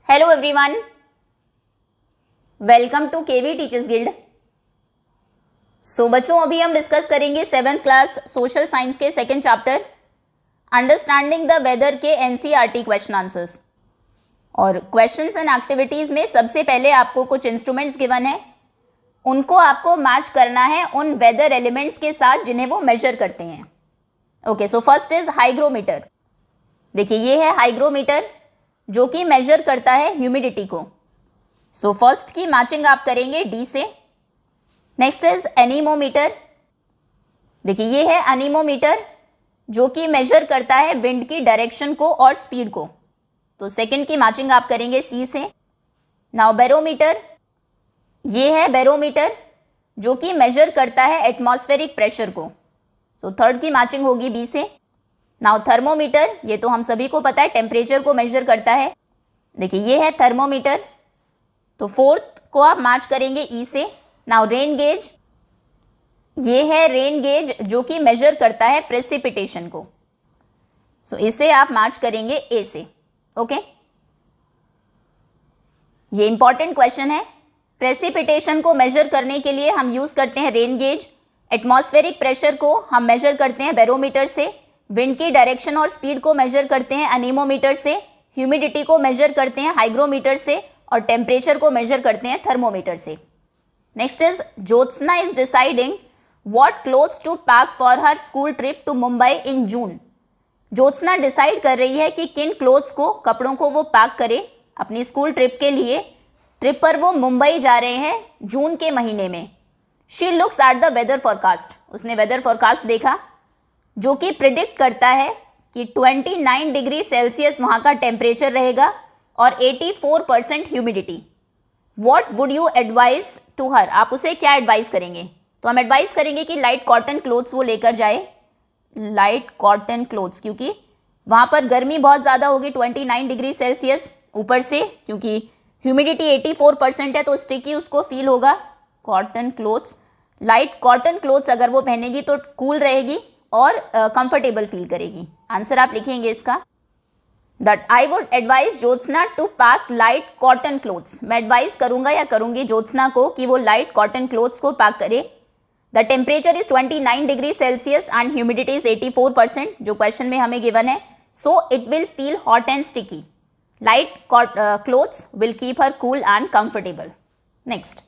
Hello everyone, welcome to KV teachers guild. So बच्चों, अभी हम डिस्कस करेंगे 7th क्लास सोशल साइंस के second chapter understanding the weather के एनसीईआरटी क्वेश्चन आंसर्स। और क्वेश्चंस एंड एक्टिविटीज़ में सबसे पहले आपको कुछ इंस्ट्रूमेंट्स गिवन है, उनको आपको मैच करना है उन वेदर एलिमेंट्स के साथ जिन्हें वो मेजर करते हैं। Okay, so first is hygrometer. देखिए, ये है हाइग्रोमीटर जो कि मेजर करता है ह्यूमिडिटी को। सो फर्स्ट की मैचिंग आप करेंगे डी से। Next is anemometer. देखिए, ये है एनीमोमीटर जो कि मेजर करता है विंड की डायरेक्शन को और स्पीड को। तो सेकंड की मैचिंग आप करेंगे सी से। नाउ बैरोमीटर, ये है बैरोमीटर जो कि मेजर करता है एटमॉस्फेरिक प्रेशर को। सो थर्ड की मैचिंग होगी बी से। नाउ थर्मोमीटर, ये तो हम सभी को पता है टेम्परेचर को मेजर करता है। देखिए, ये है थर्मोमीटर, तो फोर्थ को आप मैच करेंगे ई से। नाउ रेन गेज, ये है रेन गेज जो कि मेजर करता है प्रेसिपिटेशन को। सो इसे आप मैच करेंगे ए से। ओके, ये इंपॉर्टेंट क्वेश्चन है। प्रेसिपिटेशन को मेजर करने के लिए हम यूज करते हैं रेन गेज, एटमॉस्फेरिक प्रेशर को हम मेजर करते हैं बैरोमीटर से, विंड की डायरेक्शन और स्पीड को मेजर करते हैं एनीमोमीटर से, ह्यूमिडिटी को मेजर करते हैं हाइग्रोमीटर से और टेम्परेचर को मेजर करते हैं थर्मोमीटर से। Next is Jyotsna is deciding what clothes to pack for her school trip to Mumbai in June. Jyotsna decide कर रही है कि किन क्लोथ्स को, कपड़ों को वो पैक करे अपनी स्कूल ट्रिप के लिए। ट्रिप पर वो मुंबई जा रहे हैं जून के महीने में। She looks at the weather forecast, उसने वेदर फॉरकास्ट देखा जो कि प्रिडिक्ट करता है कि 29 डिग्री सेल्सियस वहाँ का टेम्परेचर रहेगा और 84% humidity. What would you advise to her, आप उसे क्या एडवाइस करेंगे? तो हम एडवाइस करेंगे कि लाइट कॉटन क्लोथ्स वो लेकर जाए, लाइट कॉटन क्लोथ्स, क्योंकि वहाँ पर गर्मी बहुत ज़्यादा होगी 29 डिग्री सेल्सियस, ऊपर से क्योंकि ह्यूमिडिटी 84% है तो स्टिकी उसको फील होगा। Cotton clothes, light cotton clothes अगर वो पहनेगी तो कूल रहेगी और कंफर्टेबल फील करेगी। आंसर आप लिखेंगे इसका, that I would advise Jyotsna to pack light cotton clothes. मैं एडवाइस करूंगा या करूंगी ज्योत्सना को कि वो लाइट कॉटन क्लोथ्स को पैक करे। The temperature is 29 degree Celsius and humidity is 84%, जो क्वेश्चन में हमें गिवन है। So it will feel hot and sticky. Light clothes will keep her cool and comfortable. Next,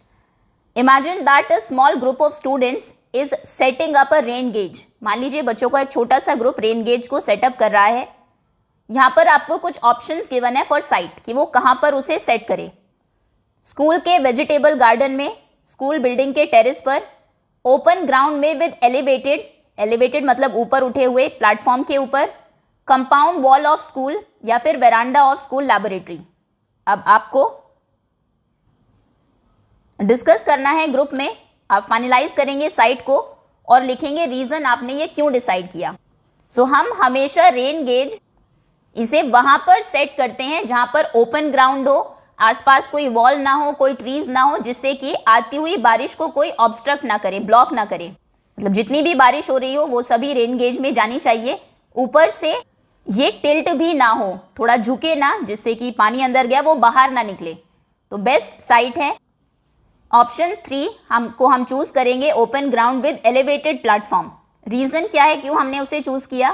imagine that a small group of students is setting up a rain gauge. मान लीजिए बच्चों का एक छोटा सा ग्रुप रेन गेज को setup कर रहा है। यहाँ पर आपको कुछ ऑप्शंस गिवन है फॉर साइट कि वो कहाँ पर उसे सेट करे। स्कूल के वेजिटेबल गार्डन में, स्कूल बिल्डिंग के टेरेस पर, ओपन ग्राउंड में विद एलिवेटेड मतलब ऊपर उठे हुए प्लेटफॉर्म के ऊपर, कंपाउंड वॉल ऑफ स्कूल या फिर वेरांडा ऑफ स्कूल लैबोरेटरी। अब आपको डिस्कस करना है ग्रुप में, आप फाइनलाइज करेंगे साइट को और लिखेंगे रीजन आपने ये क्यों डिसाइड किया। सो हम हमेशा रेन गेज इसे वहां पर सेट करते हैं जहां पर ओपन ग्राउंड हो, आसपास कोई वॉल ना हो, कोई ट्रीज ना हो, जिससे कि आती हुई बारिश को कोई ऑब्स्ट्रक्ट ना करे, ब्लॉक ना करे। मतलब जितनी भी बारिश हो रही हो वो सभी रेन गेज में जानी चाहिए। ऊपर से ये टिल्ट भी ना हो, थोड़ा झुके ना, जिससे कि पानी अंदर गया वो बाहर ना निकले। तो बेस्ट साइट है ऑप्शन 3 हम चूज करेंगे, open ground with elevated platform. Reason क्या है क्यों हमने उसे चूज किया?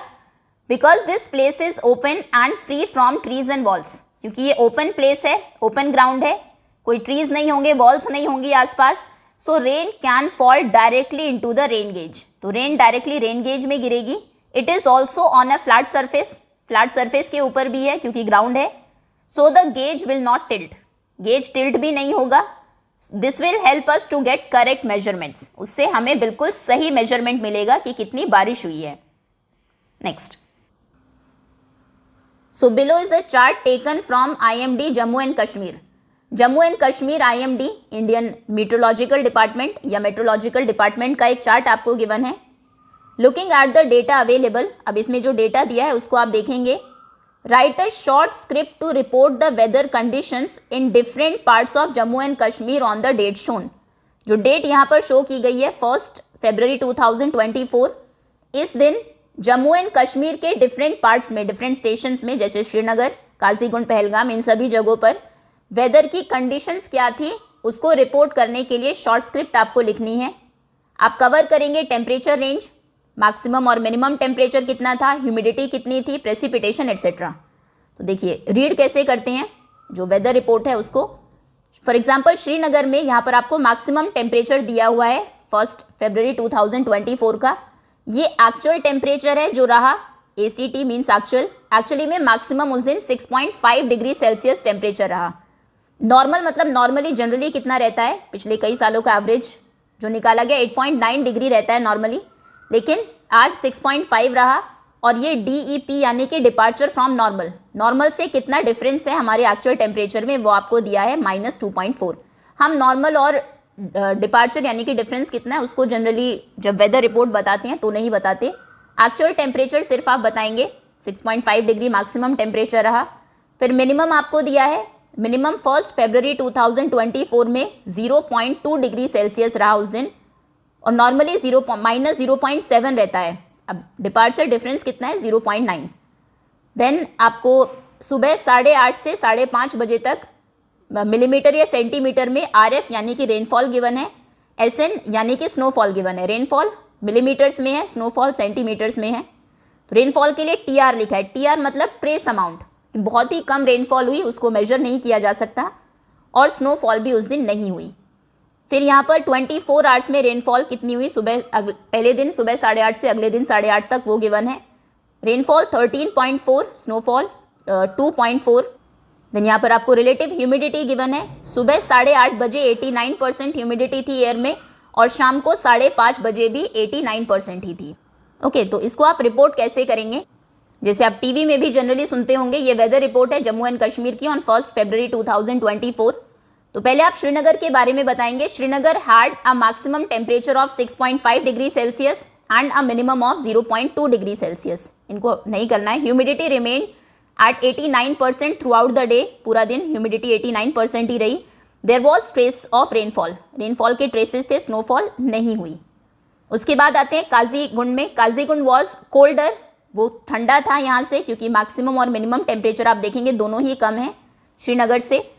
Because this place is open and free from trees and walls. क्योंकि ये ओपन प्लेस है, ओपन ग्राउंड है, कोई ट्रीज नहीं होंगे, वॉल्स नहीं होंगी आसपास। So rain can fall directly into the rain gauge, तो रेन डायरेक्टली रेन गेज में गिरेगी। It is also on a flat surface, flat surface के ऊपर भी है क्योंकि ग्राउंड है। So the gauge will not tilt, gauge tilt भी नहीं होगा। This will help us to get correct measurements, उससे हमें बिल्कुल सही मेजरमेंट मिलेगा कि कितनी बारिश हुई है। Next, so below is a chart taken from IMD Jammu and Kashmir. Jammu and Kashmir IMD, Indian meteorological department या मेट्रोलॉजिकल डिपार्टमेंट का एक चार्ट आपको गिवन है। Looking at the data available, अब इसमें जो डेटा दिया है उसको आप देखेंगे। Write a short script to report the weather conditions in different parts of Jammu and Kashmir on the date shown. जो डेट यहाँ पर शो की गई है 1 फरवरी 2024, इस दिन जम्मू एंड कश्मीर के डिफरेंट पार्ट्स में, डिफरेंट स्टेशंस में, जैसे श्रीनगर, काजीगुंड, पहलगाम, इन सभी जगहों पर वेदर की कंडीशंस क्या थी उसको रिपोर्ट करने के लिए शॉर्ट स्क्रिप्ट आपको लिखनी है। आप कवर करेंगे टेम्परेचर रेंज, मैक्सिमम और मिनिमम टेम्परेचर कितना था, ह्यूमिडिटी कितनी थी, प्रेसिपिटेशन एट्सेट्रा। तो देखिए रीड कैसे करते हैं जो वेदर रिपोर्ट है उसको। फॉर एग्जांपल श्रीनगर में यहाँ पर आपको मैक्सिमम टेम्परेचर दिया हुआ है 1 फरवरी 2024 का। ये एक्चुअल टेम्परेचर है जो रहा, ACT मीन्स एक्चुअली में मैक्सिमम उस दिन 6.5 डिग्री सेल्सियस टेम्परेचर रहा। नॉर्मल मतलब नॉर्मली जनरली कितना रहता है, पिछले कई सालों का एवरेज जो निकाला गया 8.9 डिग्री रहता है नॉर्मली, लेकिन आज 6.5 रहा। और ये DEP यानी कि डिपार्चर फ्रॉम नॉर्मल से कितना डिफरेंस है हमारे एक्चुअल टेम्परेचर में वो आपको दिया है -2.4। हम नॉर्मल और डिपार्चर यानी कि डिफरेंस कितना है उसको जनरली जब वेदर रिपोर्ट बताते हैं तो नहीं बताते। एक्चुअल टेम्परेचर सिर्फ आप बताएंगे 6.5 डिग्री मैक्सिमम टेम्परेचर रहा। फिर मिनिमम आपको दिया है, मिनिमम 1 फरवरी 2024 में 0.2 डिग्री सेल्सियस रहा उस दिन, और नॉर्मली -0.7 रहता है। अब डिपार्चर डिफरेंस कितना है 0.9। देन आपको सुबह 8:30 से 5:30 बजे तक मिलीमीटर या सेंटीमीटर में RF यानी कि रेनफॉल गिवन है, SN यानी कि स्नोफॉल गिवन है। रेनफॉल मिलीमीटर्स में है, स्नोफॉल सेंटीमीटर्स में है। तो रेनफॉल के लिए TR लिखा है, TR मतलब ट्रेस अमाउंट, बहुत ही कम रेनफॉल हुई उसको मेजर नहीं किया जा सकता, और स्नोफॉल भी उस दिन नहीं हुई। फिर यहाँ पर 24 आवर्स में रेनफॉल कितनी हुई, पहले दिन सुबह 8:30 से अगले दिन 8:30 तक वो गिवन है। Rainfall 13.4, snowfall 2.4। देन यहाँ पर आपको रिलेटिव ह्यूमिडिटी गिवन है, सुबह 8:30 बजे 89% ह्यूमिडिटी थी एयर में, और शाम को 5:30 बजे भी 89% ही थी। ओके, तो इसको आप रिपोर्ट कैसे करेंगे, जैसे आप टीवी में भी जनरली सुनते होंगे। ये वेदर रिपोर्ट है जम्मू एंड कश्मीर की ऑन 1 फरवरी 2024। तो पहले आप श्रीनगर के बारे में बताएंगे। Srinagar had a maximum temperature of 6.5 degree Celsius and a minimum of 0.2 degree Celsius. इनको नहीं करना है। Humidity remain at 89% throughout the day, पूरा दिन ह्यूमिडिटी 89% ही रही। There was trace of rainfall, rainfall के ट्रेसेस थे, स्नोफॉल नहीं हुई। उसके बाद आते हैं काजीगुंड में। काजीगुंड वॉज कोल्डर, वो ठंडा था यहाँ से, क्योंकि मैक्सिमम और मिनिमम टेम्परेचर आप देखेंगे दोनों ही कम है श्रीनगर से।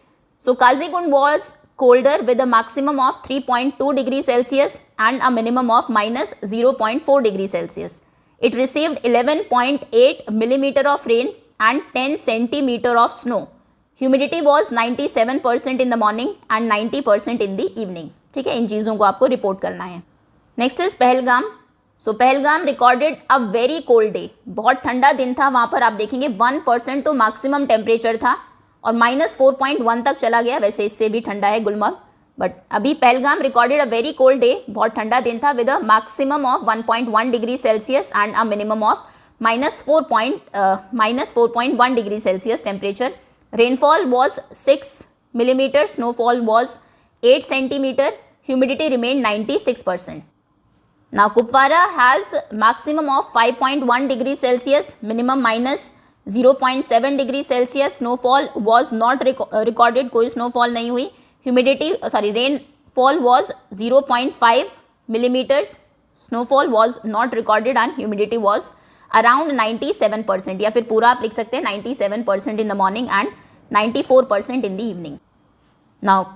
So Qazigund was colder with a maximum of 3.2 degree Celsius and a minimum of -0.4 degree Celsius. It received 11.8 millimeter of rain and 10 centimetre of snow. Humidity was 97% in the morning and 90% in the evening. ठीक है, in चीज़ों को आपको report करना है। Next is Pahalgam. So Pahalgam recorded a very cold day, बहुत ठंडा दिन था वहाँ पर। आप देखेंगे 1% तो मैक्सिमम टेम्परेचर था, और -4.1 तक चला गया। वैसे इससे भी ठंडा है गुलमर्ग, बट अभी Pahalgam recorded a very cold day, बहुत ठंडा दिन था, with a maximum of 1.1 degree Celsius and a minimum of -4.1 degree Celsius temperature. Rainfall was 6 millimeter, snowfall was 8 centimeter, humidity remained 96%. Now Kupwara has maximum of 5.1 degree Celsius, minimum -0.7 degree Celsius. Snowfall was not recorded, कोई snowfall नहीं हुई। rainfall was 0.5 millimeters. Snowfall was not recorded and humidity was around 97%, या फिर पूरा आप लिख सकते हैं 97% in the morning and 94% in the evening. Now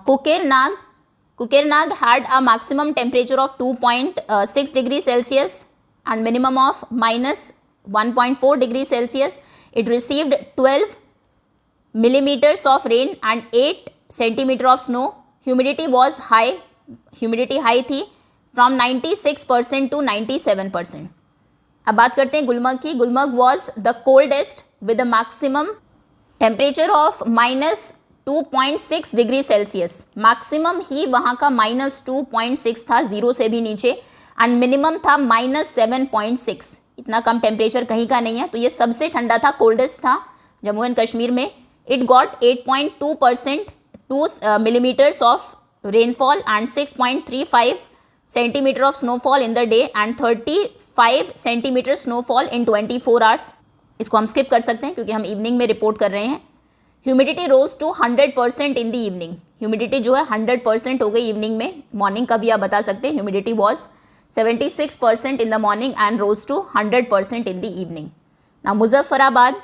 Kukernag had a maximum temperature of 2.6 degrees Celsius and minimum of -1.4 degrees Celsius. It received 12 millimeters of rain and 8 centimeter of snow. Humidity high थी from 96% to 97%. अब बात करते हैं गुलमर्ग की। Gulmarg was the coldest with a maximum temperature of -2.6 degree Celsius. Maximum ही वहाँ का -2.6 था, जीरो से भी नीचे, एंड मिनिमम था -7.6। इतना कम टेम्परेचर कहीं का नहीं है। तो ये सबसे ठंडा था, कोल्डेस्ट था जम्मू एंड कश्मीर में। It got 8.2% 2 millimeters of rainfall and 6.35 centimetre of snowfall in the day and 35 centimetre snowfall in 24 hours. इसको हम स्किप कर सकते हैं क्योंकि हम इवनिंग में रिपोर्ट कर रहे हैं। Humidity rose to 100% in the evening. Humidity जो है 100% हो गई इवनिंग में। मॉर्निंग का भी आप बता सकते हैं। Humidity was 76% in the morning and rose to 100% in the evening. ना Muzaffarabad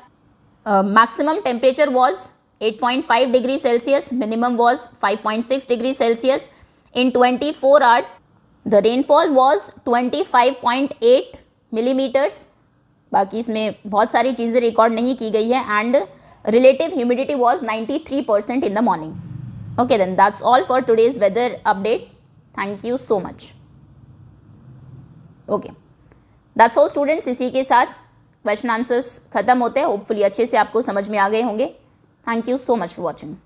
maximum temperature was 8.5 degree Celsius, minimum was 5.6 degree Celsius. In 24 hours, the rainfall was 25.8 millimeters. बाकी इसमें बहुत सारी चीज़ें रिकॉर्ड नहीं की गई है and relative humidity was 93% in the morning. Okay, then that's all for today's weather update. Thank you so much. Okay, that's all students. इसी के साथ क्वेश्चन आंसर्स खत्म होते हैं. होपफुली अच्छे से आपको समझ में आ गए होंगे. Thank you so much for watching.